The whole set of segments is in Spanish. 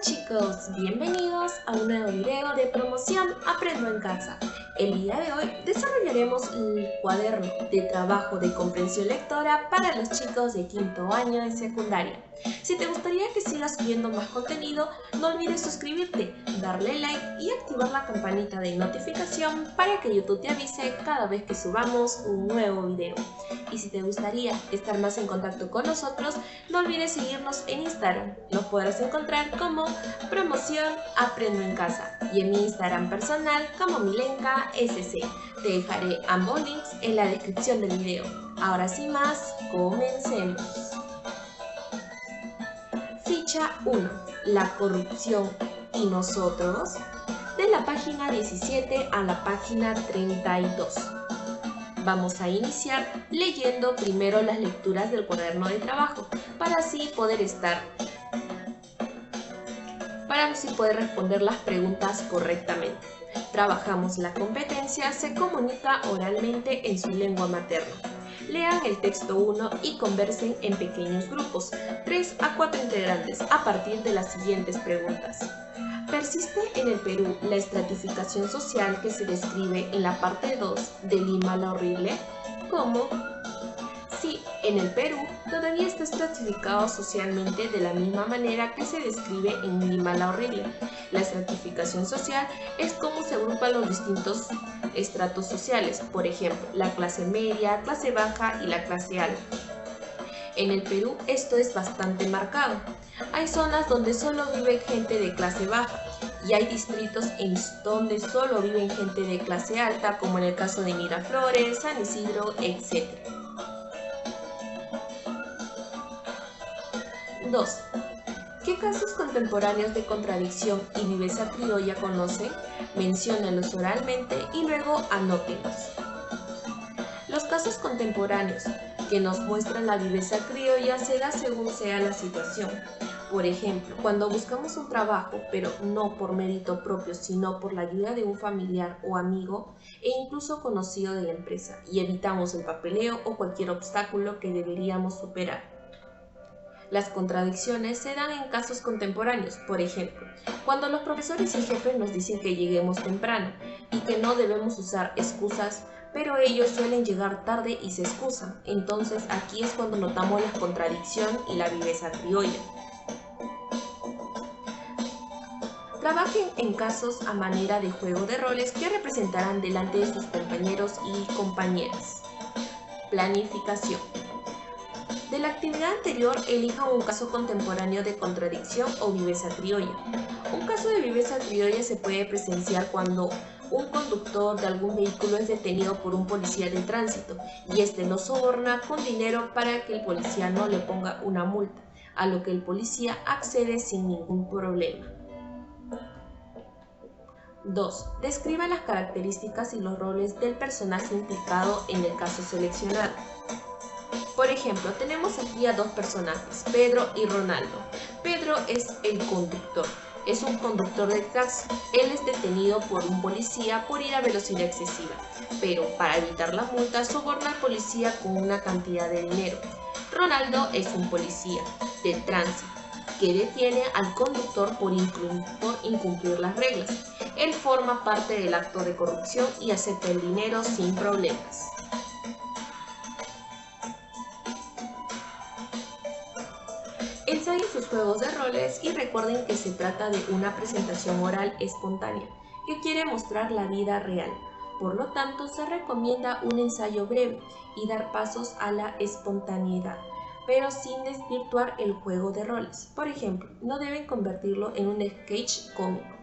chicos, bienvenidos a un nuevo video de promoción Aprendo en Casa. El día de hoy desarrollaremos el cuaderno de trabajo de comprensión lectora para los chicos de quinto año de secundaria. Si te gustaría que siga subiendo más contenido, no olvides suscribirte, darle like y activar la campanita de notificación para que YouTube te avise cada vez que subamos un nuevo video. Y si te gustaría estar más en contacto con nosotros, no olvides seguirnos en Instagram. Nos podrás encontrar como Promoción Aprendo en Casa y en mi Instagram personal como Milenka SC. Te dejaré ambos links en la descripción del video. Ahora sin más, comencemos. Ficha 1. La corrupción y nosotros, de la página 17 a la página 32. Vamos a iniciar leyendo primero las lecturas del cuaderno de trabajo para así poder responder las preguntas correctamente. Trabajamos la competencia se comunica oralmente en su lengua materna. Lean el texto 1 y conversen en pequeños grupos, 3 a 4 integrantes, a partir de las siguientes preguntas. ¿Persiste en el Perú la estratificación social que se describe en la parte 2 de Lima la Horrible? ¿Cómo? Sí, en el Perú todavía está estratificado socialmente de la misma manera que se describe en Lima la Horrible. La estratificación social es cómo se agrupan los distintos estratos sociales, por ejemplo, la clase media, clase baja y la clase alta. En el Perú esto es bastante marcado. Hay zonas donde solo vive gente de clase baja y hay distritos en donde solo viven gente de clase alta, como en el caso de Miraflores, San Isidro, etc. 2. ¿Qué casos contemporáneos de contradicción y viveza criolla conocen? Menciónalos oralmente y luego anótenlos. Los casos contemporáneos que nos muestran la viveza criolla se da según sea la situación. Por ejemplo, cuando buscamos un trabajo, pero no por mérito propio, sino por la ayuda de un familiar o amigo e incluso conocido de la empresa, y evitamos el papeleo o cualquier obstáculo que deberíamos superar. Las contradicciones se dan en casos contemporáneos, por ejemplo, cuando los profesores y jefes nos dicen que lleguemos temprano y que no debemos usar excusas, pero ellos suelen llegar tarde y se excusan. Entonces aquí es cuando notamos la contradicción y la viveza criolla. Trabajen en casos a manera de juego de roles que representarán delante de sus compañeros y compañeras. Planificación. De la actividad anterior, elijan un caso contemporáneo de contradicción o viveza criolla. Un caso de viveza criolla se puede presenciar cuando un conductor de algún vehículo es detenido por un policía de tránsito y este lo soborna con dinero para que el policía no le ponga una multa, a lo que el policía accede sin ningún problema. 2. Describa las características y los roles del personaje implicado en el caso seleccionado. Por ejemplo, tenemos aquí a dos personajes, Pedro y Ronaldo. Pedro es el conductor, es un conductor de taxi. Él es detenido por un policía por ir a velocidad excesiva, pero para evitar la multa soborna al policía con una cantidad de dinero. Ronaldo es un policía de tránsito que detiene al conductor por incumplir las reglas. Él forma parte del acto de corrupción y acepta el dinero sin problemas. Ensayen sus juegos de roles y recuerden que se trata de una presentación oral espontánea que quiere mostrar la vida real. Por lo tanto, se recomienda un ensayo breve y dar pasos a la espontaneidad, pero sin desvirtuar el juego de roles. Por ejemplo, no deben convertirlo en un sketch cómico.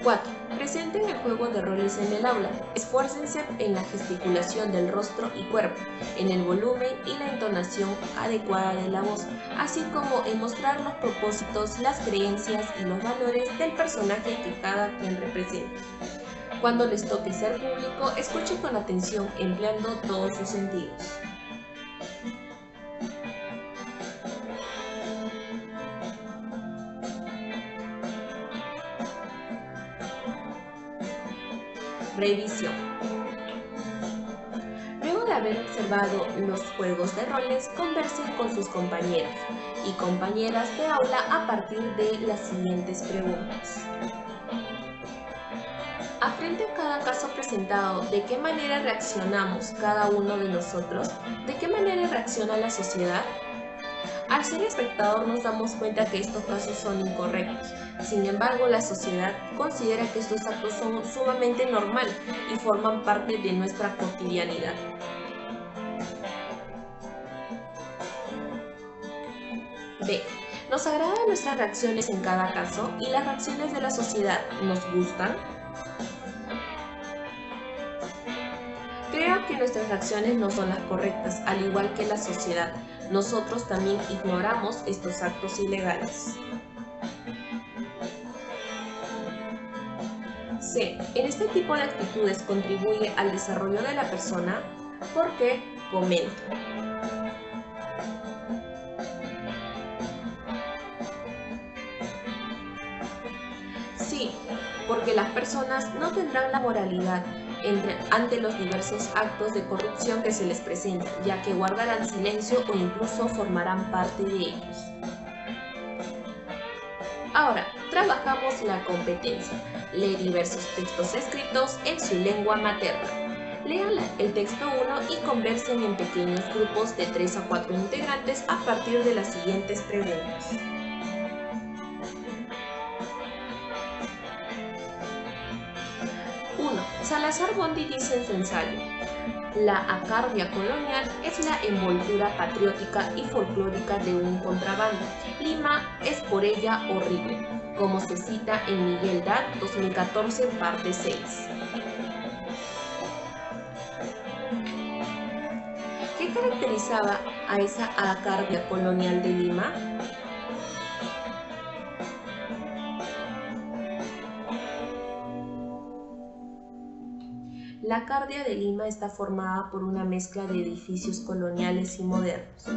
4. Presenten el juego de roles en el aula. Esfuércense en la gesticulación del rostro y cuerpo, en el volumen y la entonación adecuada de la voz, así como en mostrar los propósitos, las creencias y los valores del personaje que cada quien representa. Cuando les toque ser público, escuchen con atención, empleando todos sus sentidos. Revisión. Luego de haber observado los juegos de roles, conversen con sus compañeros y compañeras de aula a partir de las siguientes preguntas. Frente a cada caso presentado, ¿de qué manera reaccionamos cada uno de nosotros? ¿De qué manera reacciona la sociedad? Al ser espectador nos damos cuenta que estos casos son incorrectos. Sin embargo, la sociedad considera que estos actos son sumamente normales y forman parte de nuestra cotidianidad. B. ¿Nos agradan nuestras reacciones en cada caso y las reacciones de la sociedad nos gustan? Creo que nuestras reacciones no son las correctas, al igual que la sociedad. Nosotros también ignoramos estos actos ilegales. C. ¿En este tipo de actitudes contribuye al desarrollo de la persona? ¿Por qué? Comento. Sí, porque las personas no tendrán la moralidad ante los diversos actos de corrupción que se les presentan, ya que guardarán silencio o incluso formarán parte de ellos. Ahora, trabajamos la competencia. Lee diversos textos escritos en su lengua materna. Lean el texto 1 y conversen en pequeños grupos de 3 a 4 integrantes a partir de las siguientes preguntas. 1. Salazar Bondy dice en su ensayo: la acardia colonial es la envoltura patriótica y folclórica de un contrabando. Lima es por ella horrible, como se cita en Miguel Dad, 2014, parte 6. ¿Qué caracterizaba a esa acardia colonial de Lima? La acardia de Lima está formada por una mezcla de edificios coloniales y modernos.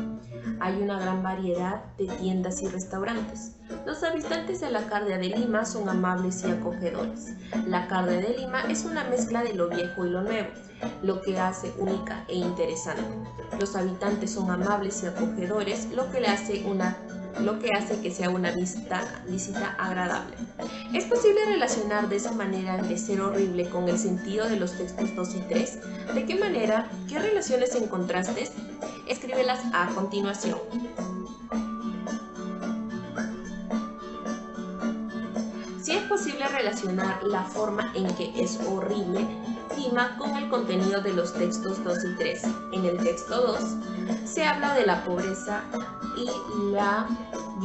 Hay una gran variedad de tiendas y restaurantes. Los habitantes de la acardia de Lima son amables y acogedores. La acardia de Lima es una mezcla de lo viejo y lo nuevo, lo que hace única e interesante. Los habitantes son amables y acogedores, lo que hace que sea una visita agradable. ¿Es posible relacionar de esa manera el de ser horrible con el sentido de los textos 2 y 3? ¿De qué manera? ¿Qué relaciones encontraste? Escríbelas a continuación. Si es posible relacionar la forma en que es horrible Lima con el contenido de los textos 2 y 3. En el texto 2 se habla de la pobreza y la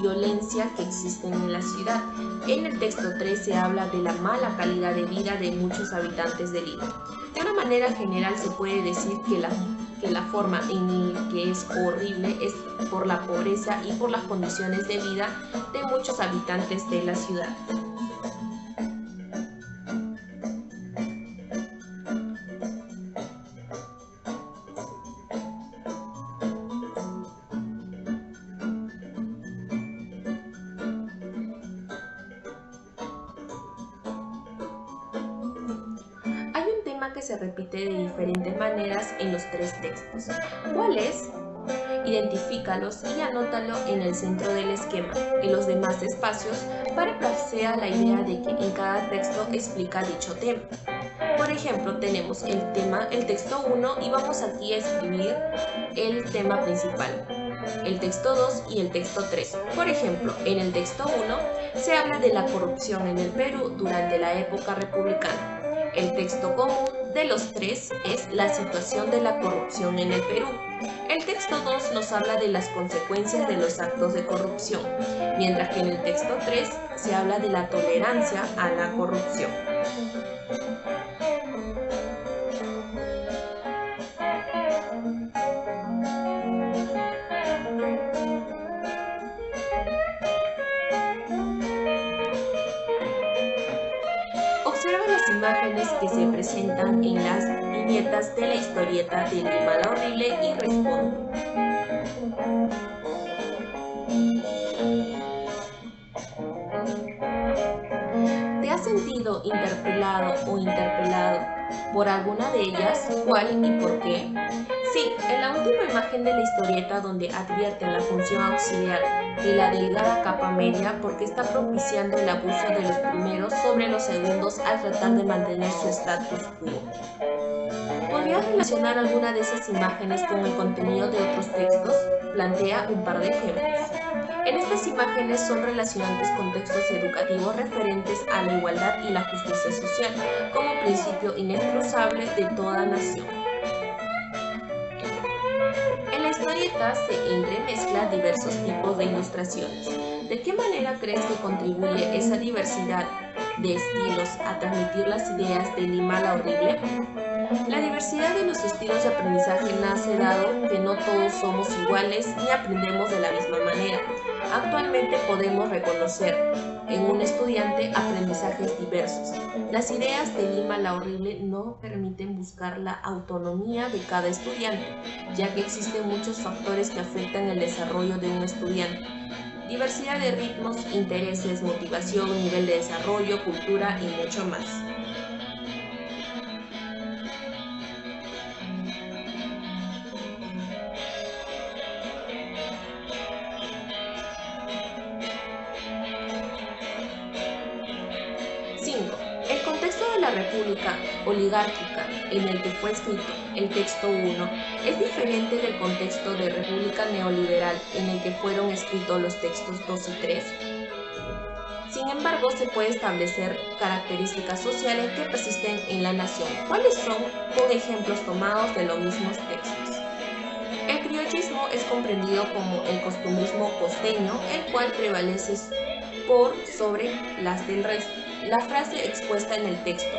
violencia que existen en la ciudad. En el texto 3 se habla de la mala calidad de vida de muchos habitantes de Lima. De una manera general se puede decir que la forma en que es horrible es por la pobreza y por las condiciones de vida de muchos habitantes de la ciudad. Que se repite de diferentes maneras en los 3 textos. ¿Cuál es? Identifícalos y anótalo en el centro del esquema. En los demás espacios para que sea la idea de que en cada texto explica dicho tema. Por ejemplo, tenemos el texto 1 y vamos aquí a escribir el tema principal, el texto 2 y el texto 3. Por ejemplo, en el texto 1 se habla de la corrupción en el Perú durante la época republicana. El texto común de los 3 es la situación de la corrupción en el Perú. El texto 2 nos habla de las consecuencias de los actos de corrupción, mientras que en el texto 3 se habla de la tolerancia a la corrupción. Observa las imágenes que se presentan en las viñetas de la historieta de Lima la Horrible y responde. ¿Te has sentido interpelado o interpelado por alguna de ellas? ¿Cuál y por qué? Sí, en la última imagen de la historieta donde advierten la función auxiliar de la delgada capa media porque está propiciando el abuso de los primeros sobre los segundos al tratar de mantener su status quo. ¿Podrías relacionar alguna de esas imágenes con el contenido de otros textos? Plantea un par de ejemplos. En estas imágenes son relacionantes con textos educativos referentes a la igualdad y la justicia social como principio inexcusable de toda nación. En la historieta se entremezclan diversos tipos de ilustraciones. ¿De qué manera crees que contribuye esa diversidad de estilos a transmitir las ideas de Lima la Horrible? La diversidad de los estilos de aprendizaje nace dado que no todos somos iguales ni aprendemos de la misma manera. Actualmente podemos reconocer en un estudiante aprendizajes diversos. Las ideas de Lima la Horrible no permiten buscar la autonomía de cada estudiante, ya que existen muchos factores que afectan el desarrollo de un estudiante. Diversidad de ritmos, intereses, motivación, nivel de desarrollo, cultura y mucho más. El contexto de la república oligárquica en el que fue escrito el texto 1 es diferente del contexto de república neoliberal en el que fueron escritos los textos 2 y 3. Sin embargo, se puede establecer características sociales que persisten en la nación. ¿Cuáles son? Con ejemplos tomados de los mismos textos. El criollismo es comprendido como el costumbrismo costeño, el cual prevalece por sobre las del resto. La frase expuesta en el texto,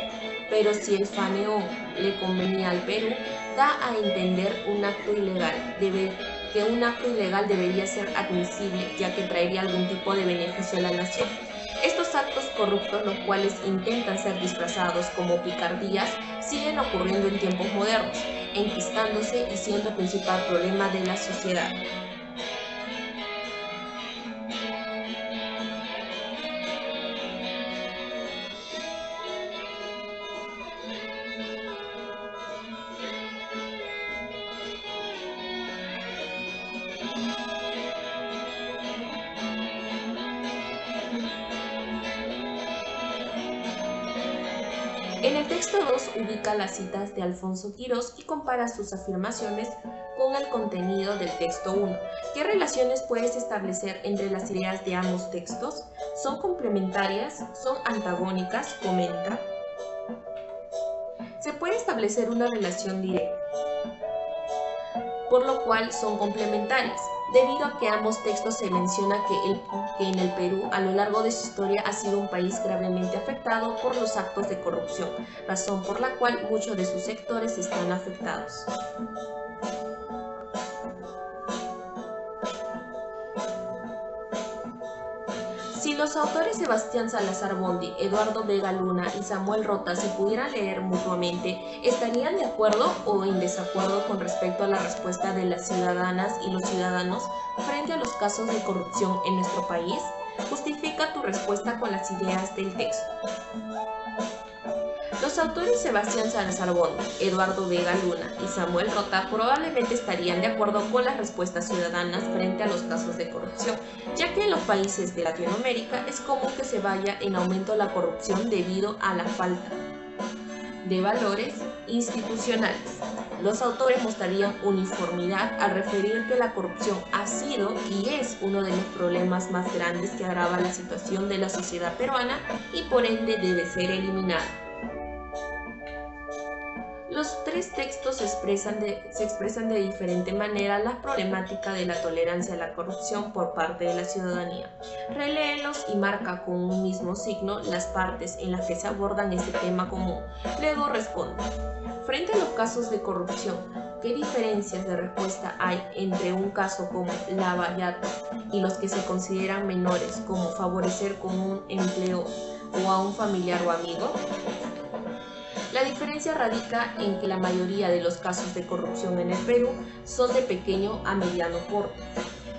pero si el faneón le convenía al Perú, da a entender un acto ilegal, que un acto ilegal debería ser admisible, ya que traería algún tipo de beneficio a la nación. Estos actos corruptos, los cuales intentan ser disfrazados como picardías, siguen ocurriendo en tiempos modernos, enquistándose y siendo el principal problema de la sociedad. En el texto 2 ubica las citas de Alfonso Quirós y compara sus afirmaciones con el contenido del texto 1. ¿Qué relaciones puedes establecer entre las ideas de ambos textos? ¿Son complementarias? ¿Son antagónicas? Comenta. Se puede establecer una relación directa, por lo cual son complementarias, debido a que ambos textos se menciona que en el Perú a lo largo de su historia ha sido un país gravemente afectado por los actos de corrupción, razón por la cual muchos de sus sectores están afectados. Si los autores Sebastián Salazar Bondy, Eduardo Vega Luna y Samuel Rota se pudieran leer mutuamente, ¿estarían de acuerdo o en desacuerdo con respecto a la respuesta de las ciudadanas y los ciudadanos frente a los casos de corrupción en nuestro país? Justifica tu respuesta con las ideas del texto. Los autores Sebastián Salazar Bondy, Eduardo Vega Luna y Samuel Rota probablemente estarían de acuerdo con las respuestas ciudadanas frente a los casos de corrupción, ya que en los países de Latinoamérica es común que se vaya en aumento la corrupción debido a la falta de valores institucionales. Los autores mostrarían uniformidad al referir que la corrupción ha sido y es uno de los problemas más grandes que agrava la situación de la sociedad peruana y por ende debe ser eliminada. Los tres textos se expresan de diferente manera la problemática de la tolerancia a la corrupción por parte de la ciudadanía. Reléelos y marca con un mismo signo las partes en las que se abordan este tema común. Luego responde. Frente a los casos de corrupción, ¿qué diferencias de respuesta hay entre un caso como Lavallato y los que se consideran menores, como favorecer con un empleo o a un familiar o amigo? La diferencia radica en que la mayoría de los casos de corrupción en el Perú son de pequeño a mediano porte.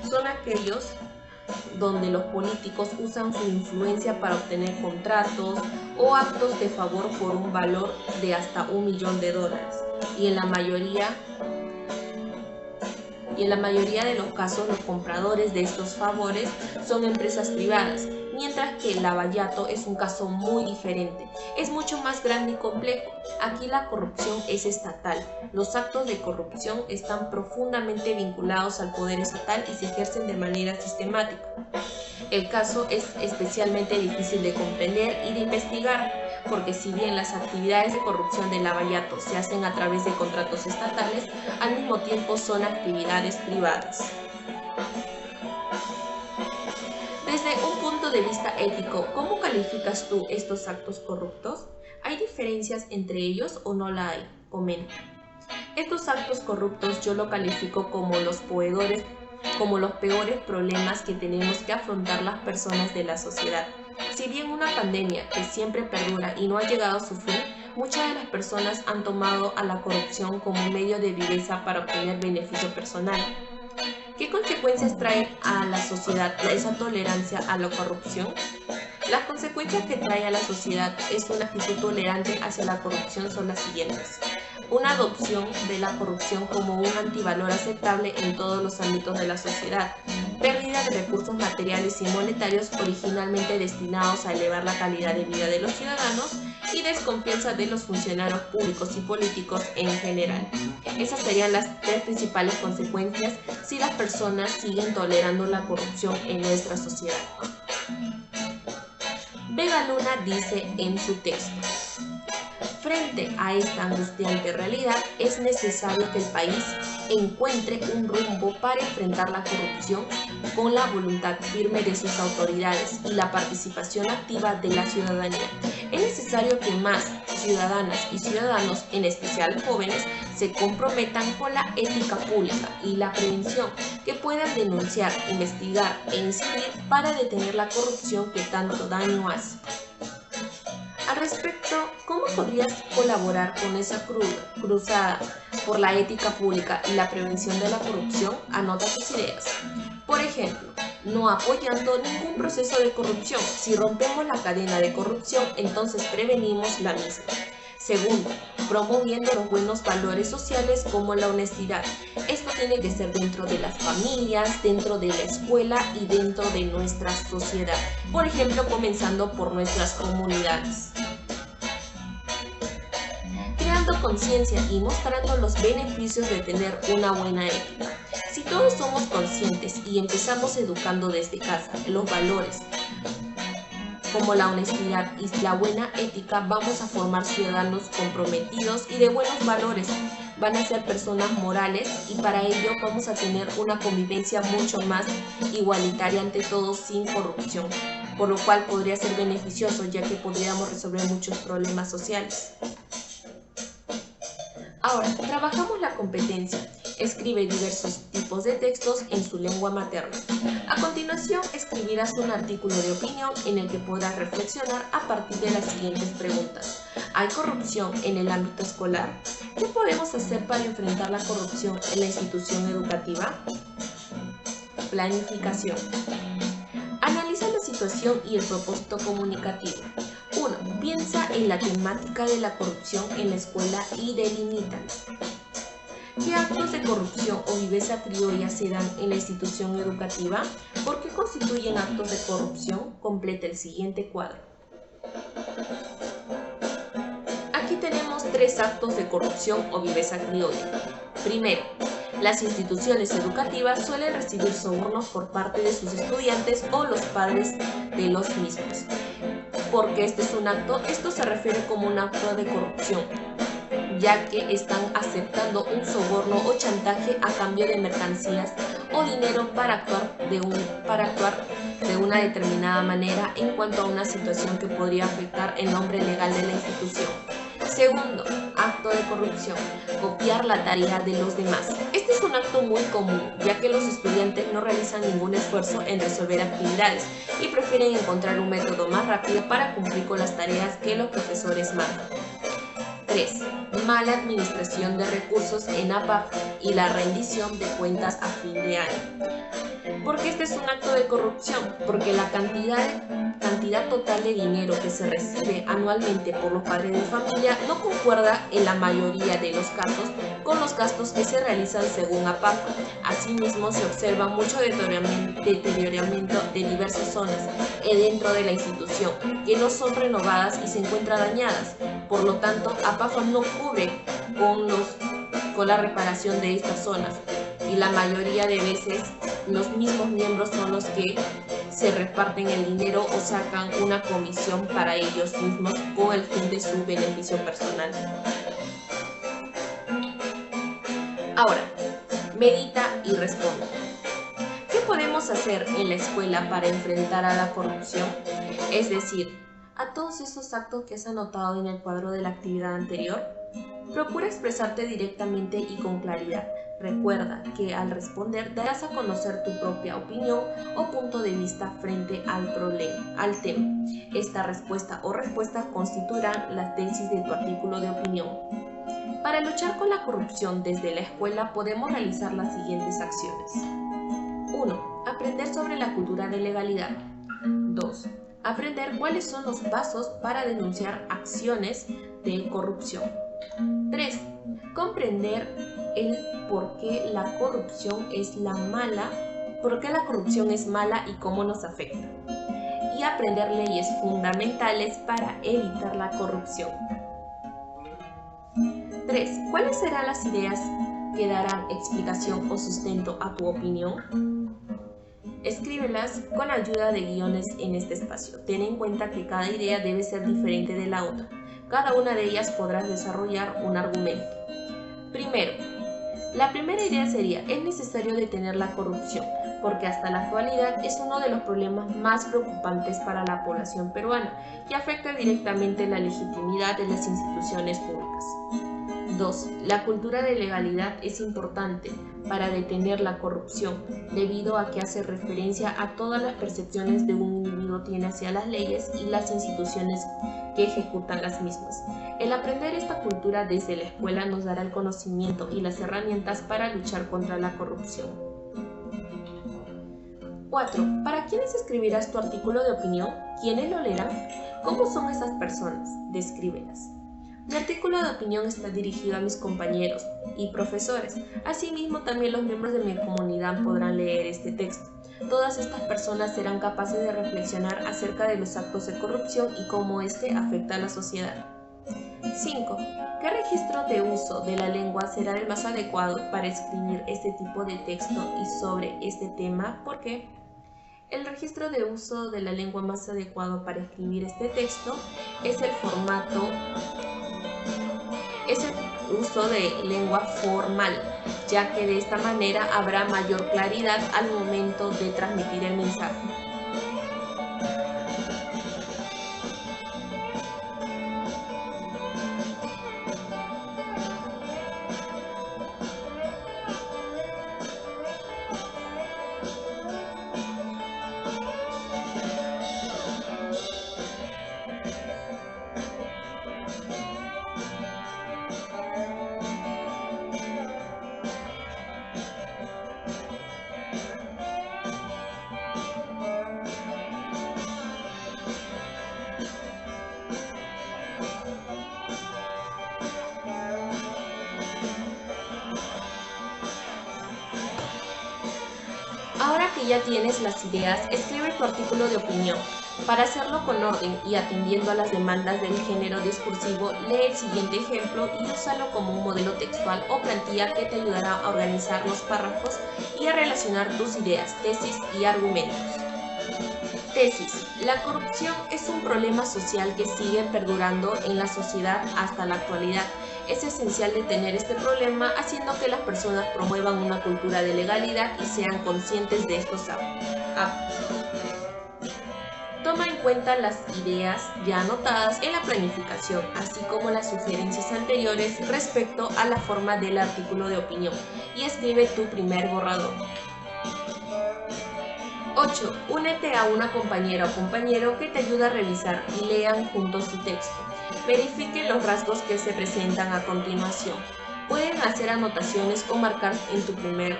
Son aquellos donde los políticos usan su influencia para obtener contratos o actos de favor por un valor de hasta $1 millón, y en la mayoría y en la mayoría de los casos los compradores de estos favores son empresas privadas, mientras que el lavallato es un caso muy diferente. Es mucho más grande y complejo. Aquí la corrupción es estatal. Los actos de corrupción están profundamente vinculados al poder estatal y se ejercen de manera sistemática. El caso es especialmente difícil de comprender y de investigar, porque si bien las actividades de corrupción del lavallato se hacen a través de contratos estatales, al mismo tiempo son actividades privadas. Desde un punto de vista ético, ¿cómo calificas tú estos actos corruptos? ¿Hay diferencias entre ellos o no la hay? Comenta. Estos actos corruptos yo lo califico como los peores problemas que tenemos que afrontar las personas de la sociedad. Si bien una pandemia que siempre perdura y no ha llegado a su fin, muchas de las personas han tomado a la corrupción como un medio de viveza para obtener beneficio personal. ¿Qué consecuencias trae a la sociedad esa tolerancia a la corrupción? Las consecuencias que trae a la sociedad es una actitud tolerante hacia la corrupción son las siguientes. Una adopción de la corrupción como un antivalor aceptable en todos los ámbitos de la sociedad, pérdida de recursos materiales y monetarios originalmente destinados a elevar la calidad de vida de los ciudadanos y desconfianza de los funcionarios públicos y políticos en general. Esas serían las tres principales consecuencias si las personas siguen tolerando la corrupción en nuestra sociedad. Vega Luna dice en su texto: frente a esta angustiante realidad, es necesario que el país encuentre un rumbo para enfrentar la corrupción con la voluntad firme de sus autoridades y la participación activa de la ciudadanía. Es necesario que más ciudadanas y ciudadanos, en especial jóvenes, se comprometan con la ética pública y la prevención, que puedan denunciar, investigar e incidir para detener la corrupción que tanto daño hace. Al respecto, ¿cómo podrías colaborar con esa cruzada por la ética pública y la prevención de la corrupción? Anota tus ideas. Por ejemplo, no apoyando ningún proceso de corrupción. Si rompemos la cadena de corrupción, entonces prevenimos la misma. Segundo, promoviendo los buenos valores sociales como la honestidad. Esto tiene que ser dentro de las familias, dentro de la escuela y dentro de nuestra sociedad. Por ejemplo, comenzando por nuestras comunidades. Creando conciencia y mostrando los beneficios de tener una buena ética. Si todos somos conscientes y empezamos educando desde casa los valores, como la honestidad y la buena ética, vamos a formar ciudadanos comprometidos y de buenos valores. Van a ser personas morales y para ello vamos a tener una convivencia mucho más igualitaria ante todos, sin corrupción, por lo cual podría ser beneficioso ya que podríamos resolver muchos problemas sociales. Ahora, trabajamos la competencia. Escribe diversos tipos de textos en su lengua materna. A continuación, escribirás un artículo de opinión en el que podrás reflexionar a partir de las siguientes preguntas. ¿Hay corrupción en el ámbito escolar? ¿Qué podemos hacer para enfrentar la corrupción en la institución educativa? Planificación. Analiza la situación y el propósito comunicativo. 1. Piensa en la temática de la corrupción en la escuela y delimítala. ¿Qué actos de corrupción o viveza criolla se dan en la institución educativa? ¿Por qué constituyen actos de corrupción? Completa el siguiente cuadro. Aquí tenemos 3 actos de corrupción o viveza criolla. Primero, las instituciones educativas suelen recibir sobornos por parte de sus estudiantes o los padres de los mismos. Porque este es un acto, esto se refiere como un acto de corrupción, ya que están aceptando un soborno o chantaje a cambio de mercancías o dinero para actuar de una determinada manera en cuanto a una situación que podría afectar el nombre legal de la institución. Segundo, acto de corrupción, copiar la tarea de los demás. Este es un acto muy común, ya que los estudiantes no realizan ningún esfuerzo en resolver actividades y prefieren encontrar un método más rápido para cumplir con las tareas que los profesores mandan. 3. Mala administración de recursos en APAP y la rendición de cuentas a fin de año. ¿Por qué este es un acto de corrupción? Porque la cantidad total de dinero que se recibe anualmente por los padres de familia no concuerda en la mayoría de los casos con los gastos que se realizan según APAFA. Asimismo, se observa mucho deterioramiento de diversas zonas dentro de la institución que no son renovadas y se encuentran dañadas. Por lo tanto, APAFA no cubre con la reparación de estas zonas y la mayoría de veces los mismos miembros son los que se reparten el dinero o sacan una comisión para ellos mismos con el fin de su beneficio personal. Ahora, medita y responde. ¿Qué podemos hacer en la escuela para enfrentar a la corrupción? Es decir, a todos esos actos que has anotado en el cuadro de la actividad anterior. Procura expresarte directamente y con claridad. Recuerda que al responder darás a conocer tu propia opinión o punto de vista frente al tema. Esta respuesta o respuestas constituirán la tesis de tu artículo de opinión. Para luchar con la corrupción desde la escuela podemos realizar las siguientes acciones. 1. Aprender sobre la cultura de legalidad. 2. Aprender cuáles son los pasos para denunciar acciones de corrupción. 3. Comprender el por qué la corrupción es mala y cómo nos afecta. Y aprender leyes fundamentales para evitar la corrupción. 3. ¿Cuáles serán las ideas que darán explicación o sustento a tu opinión? Escríbelas con ayuda de guiones en este espacio. Ten en cuenta que cada idea debe ser diferente de la otra. Cada una de ellas podrás desarrollar un argumento. Primero, la primera idea sería: es necesario detener la corrupción, porque hasta la actualidad es uno de los problemas más preocupantes para la población peruana y afecta directamente la legitimidad de las instituciones públicas. 2. La cultura de legalidad es importante para detener la corrupción, debido a que hace referencia a todas las percepciones de un individuo tiene hacia las leyes y las instituciones que ejecutan las mismas. El aprender esta cultura desde la escuela nos dará el conocimiento y las herramientas para luchar contra la corrupción. 4. ¿Para quiénes escribirás tu artículo de opinión? ¿Quiénes lo leerán? ¿Cómo son esas personas? Descríbelas. Mi artículo de opinión está dirigido a mis compañeros y profesores. Asimismo, también los miembros de mi comunidad podrán leer este texto. Todas estas personas serán capaces de reflexionar acerca de los actos de corrupción y cómo este afecta a la sociedad. 5. ¿Qué registro de uso de la lengua será el más adecuado para escribir este tipo de texto y sobre este tema? ¿Por qué? El registro de uso de la lengua más adecuado para escribir este texto es el uso de lengua formal, ya que de esta manera habrá mayor claridad al momento de transmitir el mensaje. Ahora que ya tienes las ideas, escribe tu artículo de opinión. Para hacerlo con orden y atendiendo a las demandas del género discursivo, lee el siguiente ejemplo y úsalo como un modelo textual o plantilla que te ayudará a organizar los párrafos y a relacionar tus ideas, tesis y argumentos. Tesis. La corrupción es un problema social que sigue perdurando en la sociedad hasta la actualidad. Es esencial detener este problema haciendo que las personas promuevan una cultura de legalidad y sean conscientes de estos actos. Toma en cuenta las ideas ya anotadas en la planificación, así como las sugerencias anteriores respecto a la forma del artículo de opinión, y escribe tu primer borrador. 8. Únete a una compañera o compañero que te ayude a revisar y lean juntos su texto. Verifique los rasgos que se presentan a continuación. Pueden hacer anotaciones o marcas en tu primer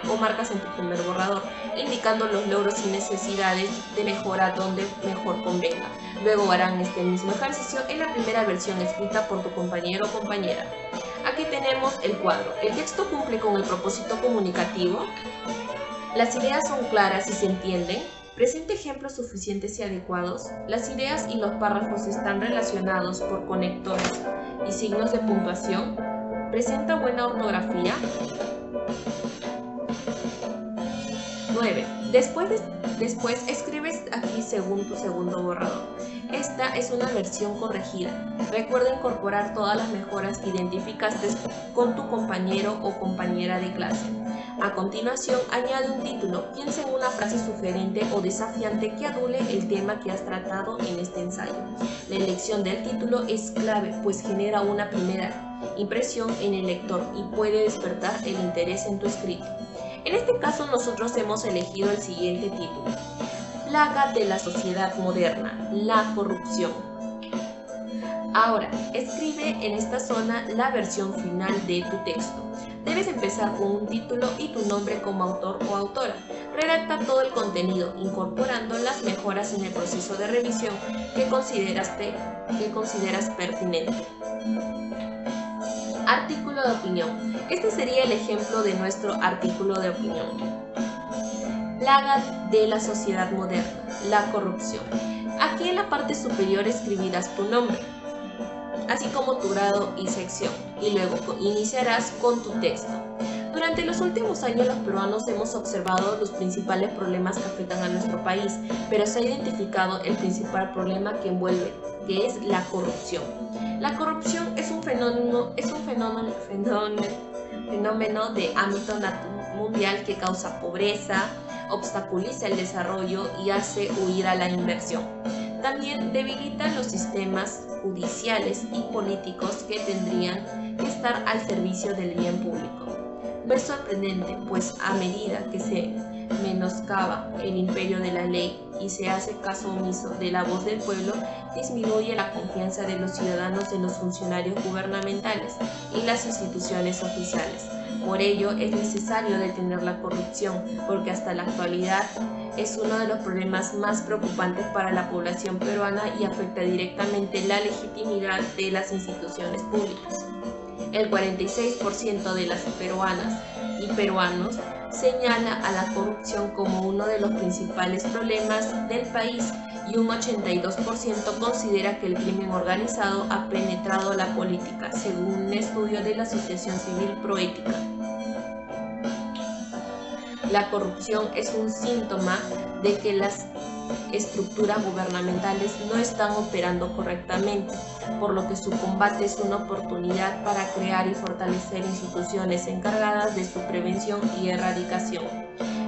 borrador, indicando los logros y necesidades de mejora donde mejor convenga. Luego harán este mismo ejercicio en la primera versión escrita por tu compañero o compañera. Aquí tenemos el cuadro. El texto cumple con el propósito comunicativo. Las ideas son claras y se entienden. Presenta ejemplos suficientes y adecuados. Las ideas y los párrafos están relacionados por conectores y signos de puntuación. Presenta buena ortografía. 9. Después escribes aquí según tu segundo borrador. Esta es una versión corregida. Recuerda incorporar todas las mejoras que identificaste con tu compañero o compañera de clase. A continuación, añade un título. Piensa en una frase sugerente o desafiante que adule el tema que has tratado en este ensayo. La elección del título es clave, pues genera una primera impresión en el lector y puede despertar el interés en tu escrito. En este caso, nosotros hemos elegido el siguiente título: Plaga de la sociedad moderna, la corrupción. Ahora, escribe en esta zona la versión final de tu texto. Debes empezar con un título y tu nombre como autor o autora. Redacta todo el contenido, incorporando las mejoras en el proceso de revisión que consideras pertinente. Artículo de opinión. Este sería el ejemplo de nuestro artículo de opinión. Plaga de la sociedad moderna, la corrupción. Aquí en la parte superior escribirás tu nombre, así como tu grado y sección, y luego iniciarás con tu texto. Durante los últimos años los peruanos hemos observado los principales problemas que afectan a nuestro país, pero se ha identificado el principal problema que envuelve, que es la corrupción. La corrupción es un fenómeno de ámbito mundial que causa pobreza, obstaculiza el desarrollo y hace huir a la inversión. También debilita los sistemas judiciales y políticos que tendrían que estar al servicio del bien público. No es sorprendente, pues a medida que se menoscaba el imperio de la ley y se hace caso omiso de la voz del pueblo, disminuye la confianza de los ciudadanos en los funcionarios gubernamentales y las instituciones oficiales. Por ello es necesario detener la corrupción, porque hasta la actualidad es uno de los problemas más preocupantes para la población peruana y afecta directamente la legitimidad de las instituciones públicas. El 46% de las peruanas y peruanos señala a la corrupción como uno de los principales problemas del país y un 82% considera que el crimen organizado ha penetrado la política, según un estudio de la Asociación Civil Proética. La corrupción es un síntoma de que las estructuras gubernamentales no están operando correctamente, por lo que su combate es una oportunidad para crear y fortalecer instituciones encargadas de su prevención y erradicación.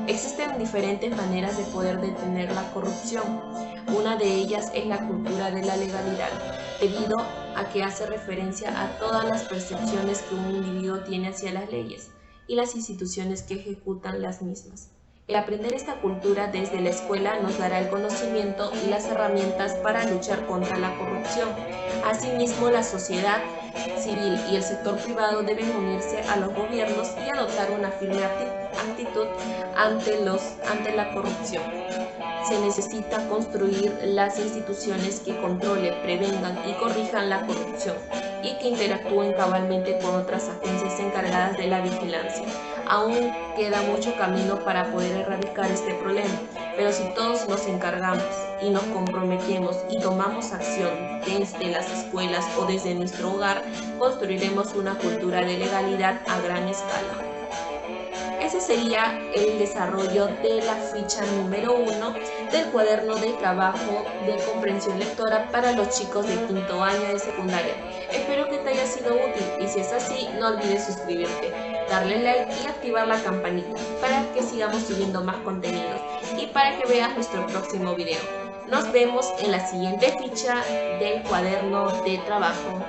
Existen diferentes maneras de poder detener la corrupción. Una de ellas es la cultura de la legalidad, debido a que hace referencia a todas las percepciones que un individuo tiene hacia las leyes y las instituciones que ejecutan las mismas. El aprender esta cultura desde la escuela nos dará el conocimiento y las herramientas para luchar contra la corrupción. Asimismo, la sociedad civil y el sector privado deben unirse a los gobiernos y adoptar una firme actitud ante la corrupción. Se necesita construir las instituciones que controlen, prevengan y corrijan la corrupción y que interactúen cabalmente con otras agencias encargadas de la vigilancia. Aún queda mucho camino para poder erradicar este problema, pero si todos nos encargamos y nos comprometemos y tomamos acción desde las escuelas o desde nuestro hogar, construiremos una cultura de legalidad a gran escala. Ese sería el desarrollo de la ficha número 1 del cuaderno de trabajo de comprensión lectora para los chicos de quinto año de secundaria. Espero que te haya sido útil y si es así, no olvides suscribirte, darle like y activar la campanita para que sigamos subiendo más contenidos y para que veas nuestro próximo video. Nos vemos en la siguiente ficha del cuaderno de trabajo.